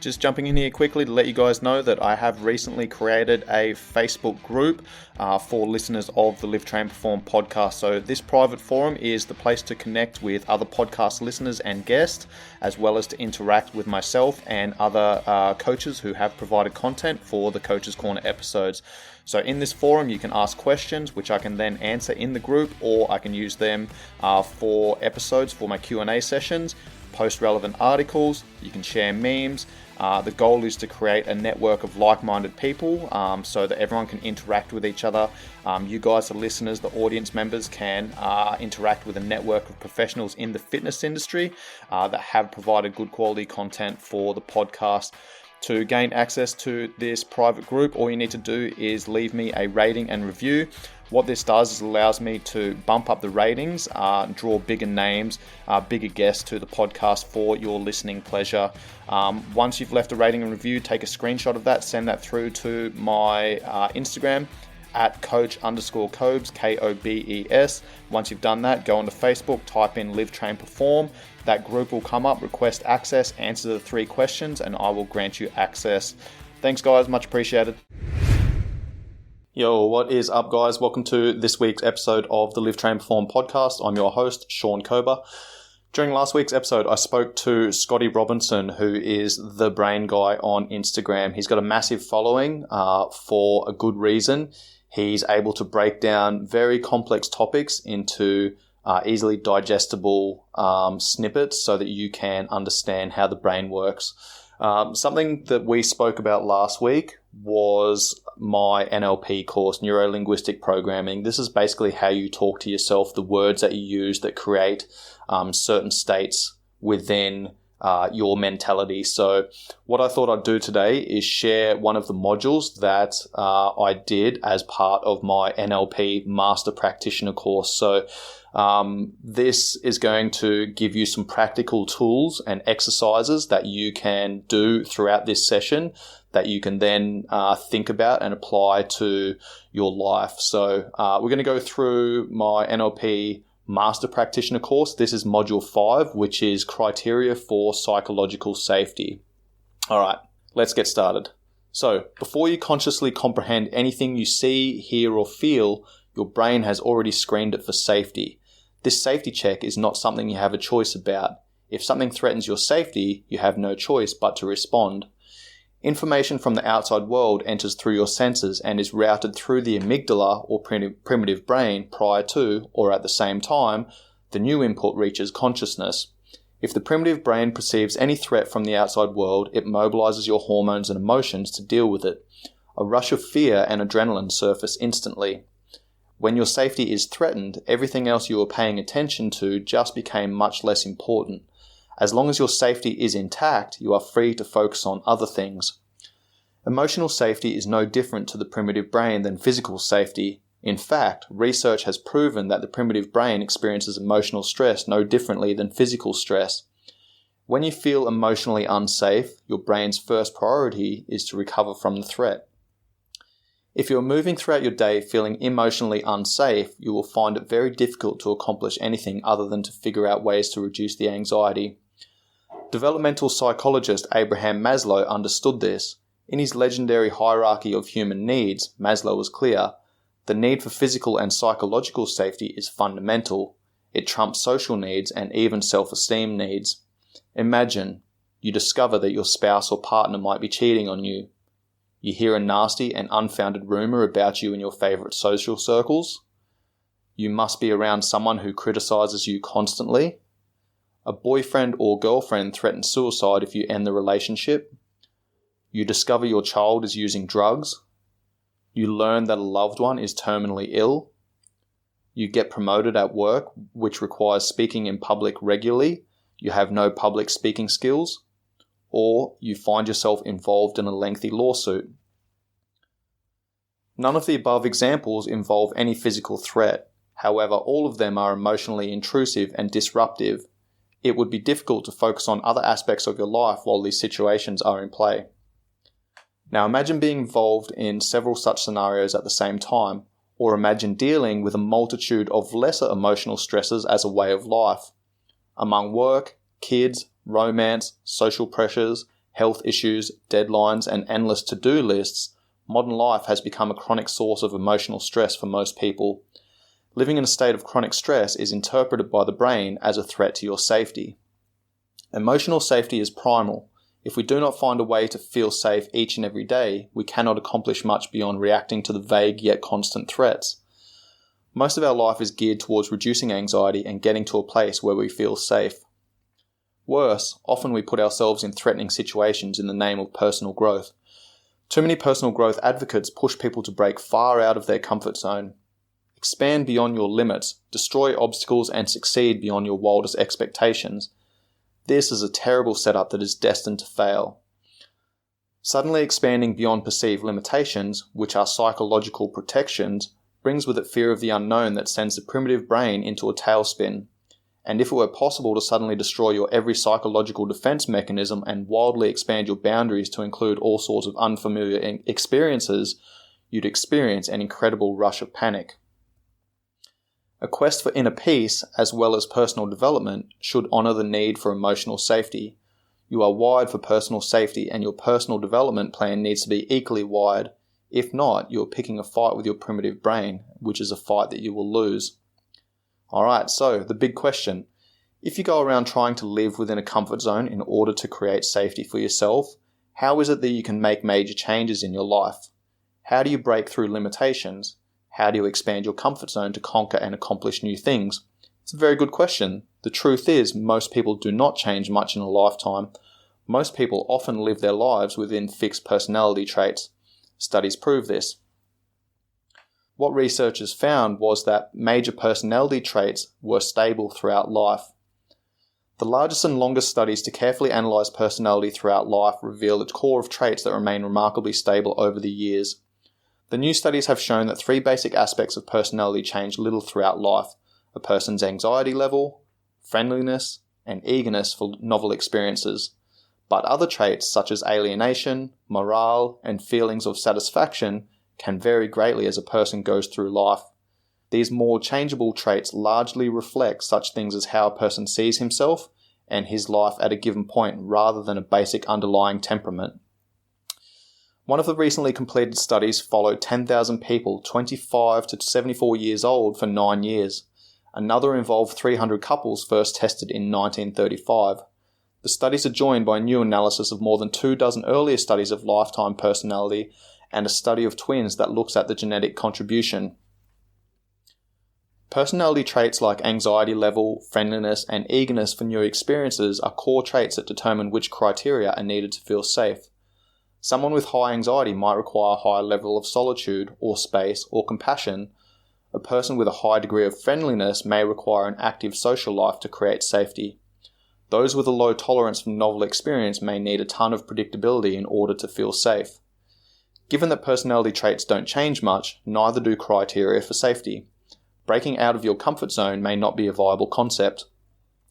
Just jumping in here quickly to let you guys know that I have recently created a Facebook group for listeners of the Live, Train, Perform podcast. So this private forum is the place to connect with other podcast listeners and guests, as well as to interact with myself and other coaches who have provided content for the Coach's Corner episodes. So in this forum, you can ask questions, which I can then answer in the group, or I can use them for episodes for my Q&A sessions, post relevant articles, you can share memes. The goal is to create a network of like-minded people so that everyone can interact with each other. You guys, the listeners, the audience members, can interact with a network of professionals in the fitness industry that have provided good quality content for the podcast. To gain access to this private group, all you need to do is leave me a rating and review. What this does is allows me to bump up the ratings, draw bigger names, bigger guests to the podcast for your listening pleasure. Once you've left a rating and review, take a screenshot of that, send that through to my Instagram at coach_Kobes, Kobes. Once you've done that, go onto Facebook, type in Live, Train, Perform. That group will come up, request access, answer the 3 questions, and I will grant you access. Thanks, guys. Much appreciated. Yo, what is up, guys? Welcome to this week's episode of the Live, Train, Perform podcast. I'm your host, Sean Kober. During last week's episode, I spoke to Scotty Robinson, who is the brain guy on Instagram. He's got a massive following for a good reason. He's able to break down very complex topics into easily digestible snippets so that you can understand how the brain works. Something that we spoke about last week was my NLP course, Neuro-Linguistic Programming. This is basically how you talk to yourself, the words that you use that create certain states within your mentality. So what I thought I'd do today is share one of the modules that I did as part of my NLP Master Practitioner Course. So this is going to give you some practical tools and exercises that you can do throughout this session that you can then think about and apply to your life. So we're going to go through my NLP Master Practitioner Course. This is Module 5, which is Criteria for Psychological Safety. All right, let's get started. So before you consciously comprehend anything you see, hear, or feel, your brain has already screened it for safety. This safety check is not something you have a choice about. If something threatens your safety, you have no choice but to respond. Information from the outside world enters through your senses and is routed through the amygdala or primitive brain prior to, or at the same time, the new input reaches consciousness. If the primitive brain perceives any threat from the outside world, it mobilizes your hormones and emotions to deal with it. A rush of fear and adrenaline surface instantly. When your safety is threatened, everything else you were paying attention to just became much less important. As long as your safety is intact, you are free to focus on other things. Emotional safety is no different to the primitive brain than physical safety. In fact, research has proven that the primitive brain experiences emotional stress no differently than physical stress. When you feel emotionally unsafe, your brain's first priority is to recover from the threat. If you're moving throughout your day feeling emotionally unsafe, you will find it very difficult to accomplish anything other than to figure out ways to reduce the anxiety. Developmental psychologist Abraham Maslow understood this. In his legendary hierarchy of human needs, Maslow was clear. The need for physical and psychological safety is fundamental. It trumps social needs and even self-esteem needs. Imagine, you discover that your spouse or partner might be cheating on you. You hear a nasty and unfounded rumor about you in your favorite social circles. You must be around someone who criticizes you constantly. A boyfriend or girlfriend threatens suicide if you end the relationship. You discover your child is using drugs. You learn that a loved one is terminally ill. You get promoted at work, which requires speaking in public regularly. You have no public speaking skills. Or you find yourself involved in a lengthy lawsuit. None of the above examples involve any physical threat. However, all of them are emotionally intrusive and disruptive. It would be difficult to focus on other aspects of your life while these situations are in play. Now imagine being involved in several such scenarios at the same time, or imagine dealing with a multitude of lesser emotional stresses as a way of life. Among work, kids, romance, social pressures, health issues, deadlines, and endless to-do lists, modern life has become a chronic source of emotional stress for most people. Living in a state of chronic stress is interpreted by the brain as a threat to your safety. Emotional safety is primal. If we do not find a way to feel safe each and every day, we cannot accomplish much beyond reacting to the vague yet constant threats. Most of our life is geared towards reducing anxiety and getting to a place where we feel safe. Worse, often we put ourselves in threatening situations in the name of personal growth. Too many personal growth advocates push people to break far out of their comfort zone. Expand beyond your limits, destroy obstacles, and succeed beyond your wildest expectations. This is a terrible setup that is destined to fail. Suddenly expanding beyond perceived limitations, which are psychological protections, brings with it fear of the unknown that sends the primitive brain into a tailspin. And if it were possible to suddenly destroy your every psychological defense mechanism and wildly expand your boundaries to include all sorts of unfamiliar experiences, you'd experience an incredible rush of panic. A quest for inner peace, as well as personal development, should honor the need for emotional safety. You are wired for personal safety, and your personal development plan needs to be equally wired. If not, you're picking a fight with your primitive brain, which is a fight that you will lose. Alright, so the big question. If you go around trying to live within a comfort zone in order to create safety for yourself, how is it that you can make major changes in your life? How do you break through limitations? How do you expand your comfort zone to conquer and accomplish new things? It's a very good question. The truth is, most people do not change much in a lifetime. Most people often live their lives within fixed personality traits. Studies prove this. What researchers found was that major personality traits were stable throughout life. The largest and longest studies to carefully analyze personality throughout life reveal its core of traits that remain remarkably stable over the years. The new studies have shown that three basic aspects of personality change little throughout life: a person's anxiety level, friendliness, and eagerness for novel experiences. But other traits such as alienation, morale, and feelings of satisfaction can vary greatly as a person goes through life. These more changeable traits largely reflect such things as how a person sees himself and his life at a given point rather than a basic underlying temperament. One of the recently completed studies followed 10,000 people 25 to 74 years old for 9 years. Another involved 300 couples first tested in 1935. The studies are joined by new analysis of more than 24 earlier studies of lifetime personality and a study of twins that looks at the genetic contribution. Personality traits like anxiety level, friendliness, and eagerness for new experiences are core traits that determine which criteria are needed to feel safe. Someone with high anxiety might require a high level of solitude or space or compassion. A person with a high degree of friendliness may require an active social life to create safety. Those with a low tolerance for novel experience may need a ton of predictability in order to feel safe. Given that personality traits don't change much, neither do criteria for safety. Breaking out of your comfort zone may not be a viable concept.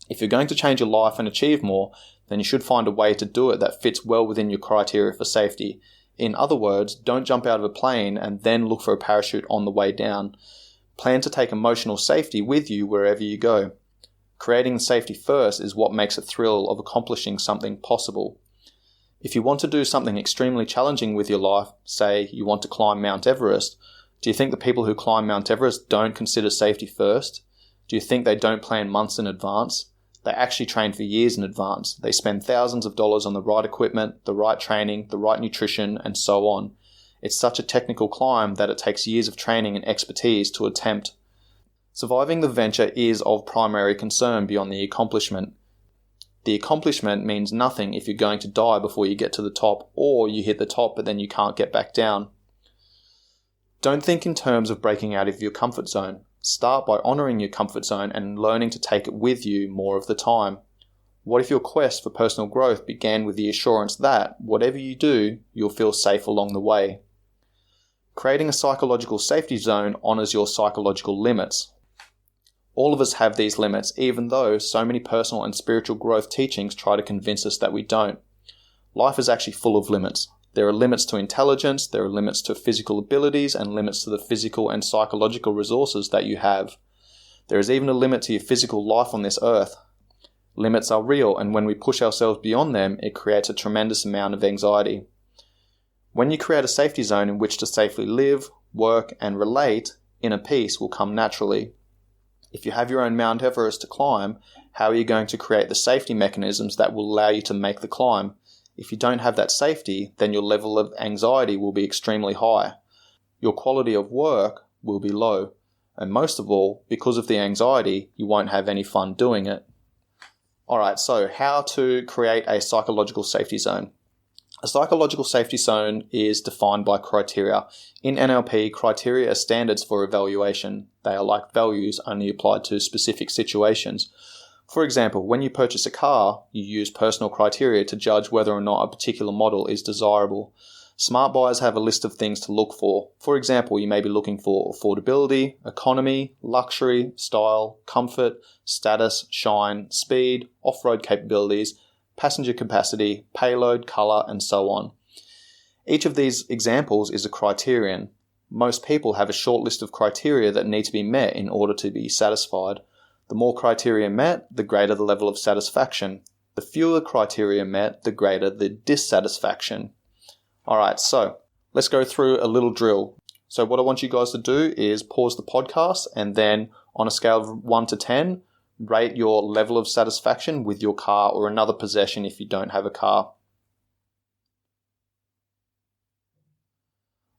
If you're going to change your life and achieve more, then you should find a way to do it that fits well within your criteria for safety. In other words, don't jump out of a plane and then look for a parachute on the way down. Plan to take emotional safety with you wherever you go. Creating safety first is what makes a thrill of accomplishing something possible. If you want to do something extremely challenging with your life, say you want to climb Mount Everest, do you think the people who climb Mount Everest don't consider safety first? Do you think they don't plan months in advance? They actually train for years in advance. They spend thousands of dollars on the right equipment, the right training, the right nutrition, and so on. It's such a technical climb that it takes years of training and expertise to attempt. Surviving the venture is of primary concern beyond the accomplishment. The accomplishment means nothing if you're going to die before you get to the top, or you hit the top but then you can't get back down. Don't think in terms of breaking out of your comfort zone. Start by honoring your comfort zone and learning to take it with you more of the time. What if your quest for personal growth began with the assurance that, whatever you do, you'll feel safe along the way? Creating a psychological safety zone honors your psychological limits. All of us have these limits, even though so many personal and spiritual growth teachings try to convince us that we don't. Life is actually full of limits. There are limits to intelligence, there are limits to physical abilities, and limits to the physical and psychological resources that you have. There is even a limit to your physical life on this earth. Limits are real, and when we push ourselves beyond them, it creates a tremendous amount of anxiety. When you create a safety zone in which to safely live, work, and relate, inner peace will come naturally. If you have your own Mount Everest to climb, how are you going to create the safety mechanisms that will allow you to make the climb? If you don't have that safety, then your level of anxiety will be extremely high. Your quality of work will be low. And most of all, because of the anxiety, you won't have any fun doing it. Alright, so how to create a psychological safety zone. A psychological safety zone is defined by criteria. In NLP, criteria are standards for evaluation. They are like values, only applied to specific situations. For example, when you purchase a car, you use personal criteria to judge whether or not a particular model is desirable. Smart buyers have a list of things to look for. For example, you may be looking for affordability, economy, luxury, style, comfort, status, shine, speed, off-road capabilities, passenger capacity, payload, color, and so on. Each of these examples is a criterion. Most people have a short list of criteria that need to be met in order to be satisfied. The more criteria met, the greater the level of satisfaction. The fewer criteria met, the greater the dissatisfaction. Alright, so let's go through a little drill. So what I want you guys to do is pause the podcast and then on a scale of 1 to 10, rate your level of satisfaction with your car or another possession if you don't have a car.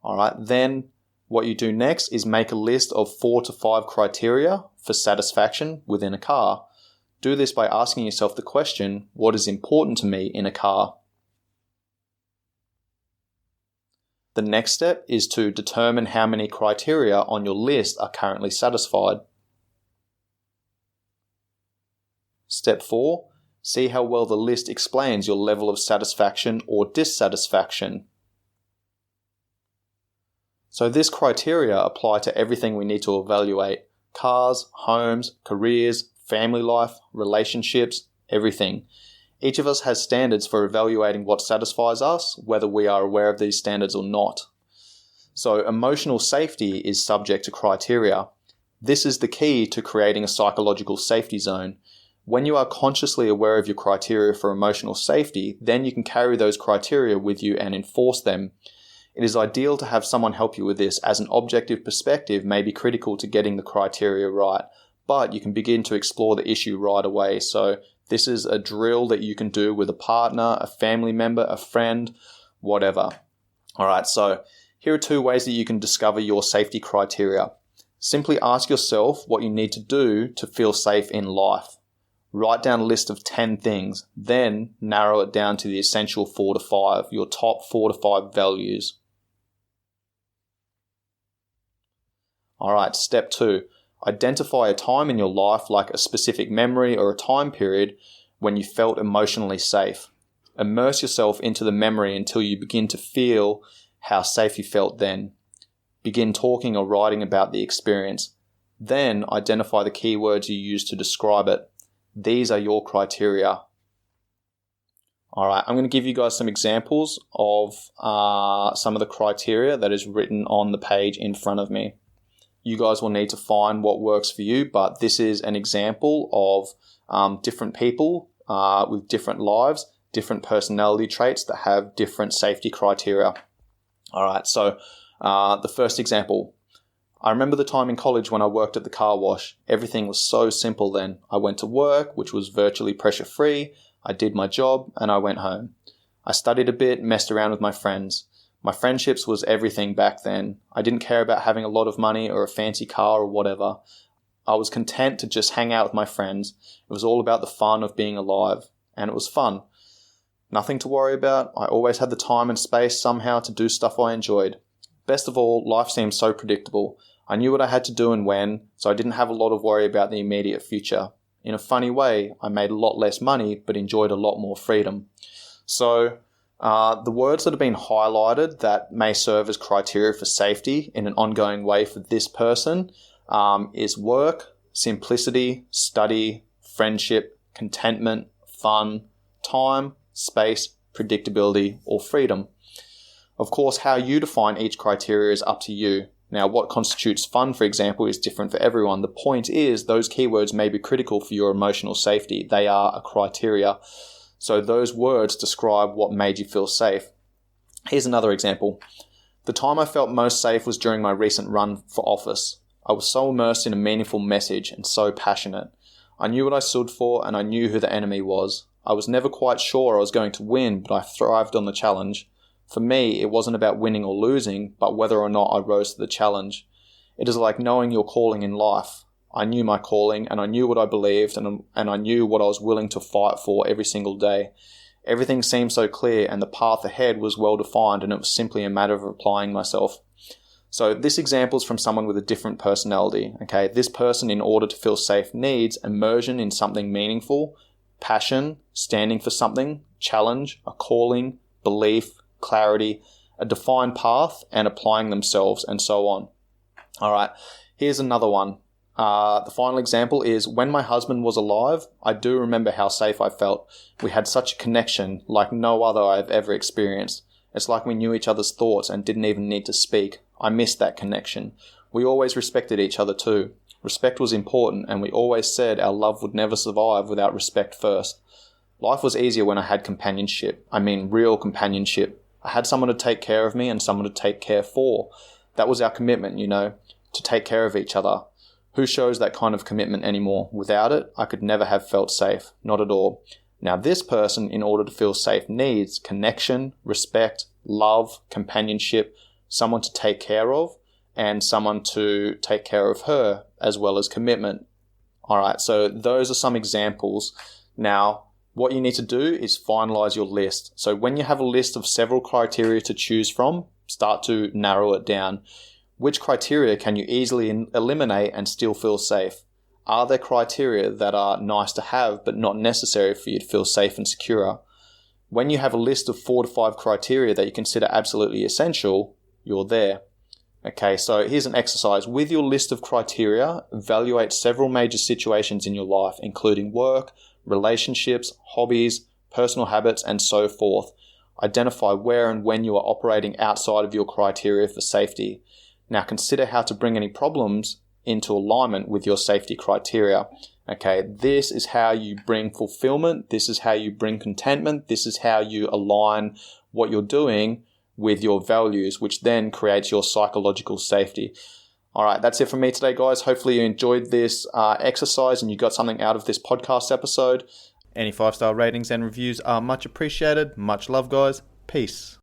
Alright, then what you do next is make a list of 4 to 5 criteria for satisfaction within a car. Do this by asking yourself the question, what is important to me in a car? The next step is to determine how many criteria on your list are currently satisfied. Step 4, see how well the list explains your level of satisfaction or dissatisfaction. So this criteria apply to everything we need to evaluate: cars, homes, careers, family life, relationships, everything. Each of us has standards for evaluating what satisfies us, whether we are aware of these standards or not. So emotional safety is subject to criteria. This is the key to creating a psychological safety zone. When you are consciously aware of your criteria for emotional safety, then you can carry those criteria with you and enforce them. It is ideal to have someone help you with this, as an objective perspective may be critical to getting the criteria right, but you can begin to explore the issue right away. So this is a drill that you can do with a partner, a family member, a friend, whatever. Alright, so here are 2 ways that you can discover your safety criteria. Simply ask yourself what you need to do to feel safe in life. Write down a list of 10 things, then narrow it down to the essential 4 to 5, your top 4 to 5 values. Alright, step 2. Identify a time in your life, like a specific memory or a time period, when you felt emotionally safe. Immerse yourself into the memory until you begin to feel how safe you felt then. Begin talking or writing about the experience. Then identify the keywords you use to describe it. These are your criteria. Alright, I'm going to give you guys some examples of some of the criteria that is written on the page in front of me. You guys will need to find what works for you, but this is an example of different people with different lives, different personality traits that have different safety criteria. Alright, so the first example. I remember the time in college when I worked at the car wash. Everything was so simple then. I went to work, which was virtually pressure-free. I did my job and I went home. I studied a bit, messed around with my friends. My friendships was everything back then. I didn't care about having a lot of money or a fancy car or whatever. I was content to just hang out with my friends. It was all about the fun of being alive. And it was fun. Nothing to worry about. I always had the time and space somehow to do stuff I enjoyed. Best of all, life seemed so predictable. I knew what I had to do and when, so I didn't have a lot of worry about the immediate future. In a funny way, I made a lot less money, but enjoyed a lot more freedom. So, the words that have been highlighted that may serve as criteria for safety in an ongoing way for this person is work, simplicity, study, friendship, contentment, fun, time, space, predictability, or freedom. Of course, how you define each criteria is up to you. Now, what constitutes fun, for example, is different for everyone. The point is those keywords may be critical for your emotional safety. They are a criteria. So those words describe what made you feel safe. Here's another example. The time I felt most safe was during my recent run for office. I was so immersed in a meaningful message and so passionate. I knew what I stood for and I knew who the enemy was. I was never quite sure I was going to win, but I thrived on the challenge. For me, it wasn't about winning or losing, but whether or not I rose to the challenge. It is like knowing your calling in life. I knew my calling and I knew what I believed and I knew what I was willing to fight for every single day. Everything seemed so clear and the path ahead was well defined, and it was simply a matter of applying myself. So this example is from someone with a different personality. Okay, this person, in order to feel safe, needs immersion in something meaningful, passion, standing for something, challenge, a calling, belief, clarity, a defined path, and applying themselves, and so on. All right, here's another one. The final example is, when my husband was alive, I do remember how safe I felt. We had such a connection like no other I've ever experienced. It's like we knew each other's thoughts and didn't even need to speak. I missed that connection. We always respected each other too. Respect was important, and we always said our love would never survive without respect first. Life was easier when I had companionship. I mean real companionship. I had someone to take care of me and someone to take care for. That was our commitment, to take care of each other. Who shows that kind of commitment anymore? Without it, I could never have felt safe. Not at all. Now, this person, in order to feel safe, needs connection, respect, love, companionship, someone to take care of, and someone to take care of her, as well as commitment. All right, so those are some examples. Now, what you need to do is finalize your list. So when you have a list of several criteria to choose from, start to narrow it down. Which criteria can you easily eliminate and still feel safe? Are there criteria that are nice to have but not necessary for you to feel safe and secure? When you have a list of 4 to 5 criteria that you consider absolutely essential, you're there. Okay, so here's an exercise. With your list of criteria, evaluate several major situations in your life, including work, relationships, hobbies, personal habits, and so forth. Identify where and when you are operating outside of your criteria for safety. Now consider how to bring any problems into alignment with your safety criteria. Okay, this is how you bring fulfillment. This is how you bring contentment. This is how you align what you're doing with your values, which then creates your psychological safety. All right, that's it from me today, guys. Hopefully you enjoyed this exercise and you got something out of this podcast episode. Any 5-star ratings and reviews are much appreciated. Much love, guys. Peace.